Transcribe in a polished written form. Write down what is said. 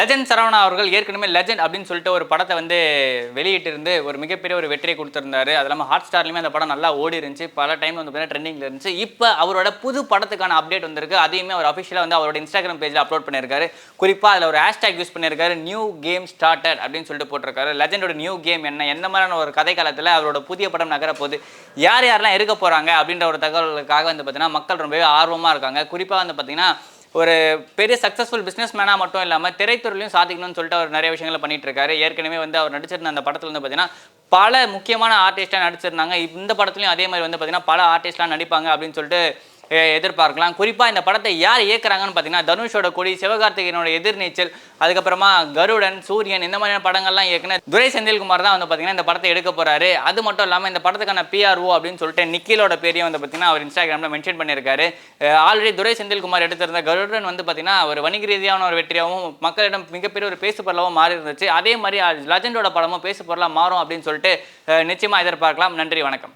Legend Saravana அவர்கள் ஏற்கனவே legend அப்படின்னு சொல்லிட்டு ஒரு படத்தை வந்து வெளியிட்டிருந்து ஒரு மிகப்பெரிய ஒரு வெற்றியை கொடுத்திருந்தாரு. அது இல்லாமல் ஹாட் ஸ்டார்லையுமே அந்த படம் நல்லா ஓடி இருந்துச்சு. பல டைம் வந்து பார்த்தீங்கன்னா ட்ரெண்டிங்கில் இருந்துச்சு. இப்போ அவரோட புது படத்துக்கான அப்டேட் வந்திருக்கு. அதையுமே அவர் அஃபிஷியலாக வந்து அவரோட இன்ஸ்டாகிராம் பேஜில் அப்லோட் பண்ணியிருக்காரு. குறிப்பாக அதில் ஒரு ஹேஷ்டேக் யூஸ் பண்ணியிருக்காரு, நியூ கேம் ஸ்டார்டட் அப்படின்னு சொல்லிட்டு போட்டிருக்காரு. லெஜண்டோட நியூ கேம் என்ன, எந்த மாதிரியான ஒரு கதை காலத்தில் அவரோட புதிய படம் நகரப்போகுது, யார் யாரெல்லாம் இருக்க போகிறாங்க அப்படின்ற ஒரு தகவலுக்காக வந்து பார்த்தீங்கன்னா மக்கள் ரொம்பவே ஆர்வமாக இருக்காங்க. குறிப்பாக வந்து பார்த்தீங்கன்னா ஒரு பெரிய சக்ஸஸ்ஃபுல் பிஸ்னஸ் மேனாக மட்டும் இல்லாமல் திரைத்துறையிலையும் சாதிக்கணும்னு சொல்லிட்டு அவர் நிறைய விஷயங்களை பண்ணிட்டு இருக்காரு. ஏற்கனவே வந்து அவர் நடிச்சிருந்த அந்த படத்தில் வந்து பார்த்தீங்கன்னா பல முக்கியமான ஆர்டிஸ்டாக நடிச்சிருந்தாங்க. இந்த படத்துலையும் அதே மாதிரி வந்து பார்த்தீங்கன்னா பல ஆர்டிஸ்ட்லாம் நடிப்பாங்க அப்படின்னு சொல்லிட்டு எதிர்பார்க்கலாம். குறிப்பாக இந்த படத்தை யார் இயக்குறாங்கன்னு பார்த்தீங்கன்னா தனுஷோட கொடி, சிவகார்த்திகேயனோட எதிர்நீச்சல், அதுக்கப்புறமா கருடன், சூரியன், இந்த மாதிரியான படங்கள்லாம் இயக்குன துரை செந்தில்குமார் தான் வந்து பார்த்தீங்கன்னா இந்த படத்தை எடுக்க போறாரு. அது மட்டும் இல்லாமல் இந்த படத்துக்கான பிஆர்ஓ அப்படின்னு சொல்லிட்டு நிக்கிலோட பேரையும் வந்து பார்த்தீங்கன்னா அவர் இன்ஸ்டாகிராமில் மென்ஷன் பண்ணியிருக்காரு. ஆல்ரெடி துரை செந்தில்குமார் எடுத்திருந்த கருடன் வந்து பார்த்தீங்கன்னா ஒரு வணிக ரீதியான ஒரு வெற்றியாகவும் மக்களிடம் மிகப்பெரிய ஒரு பேசு பொருளாகவும் மாறி இருந்துச்சு. அதே மாதிரி லெஜண்டோட படமும் பேசு பொருளாக மாறும் அப்படின்னு சொல்லிட்டு நிச்சயமாக எதிர்பார்க்கலாம். நன்றி, வணக்கம்.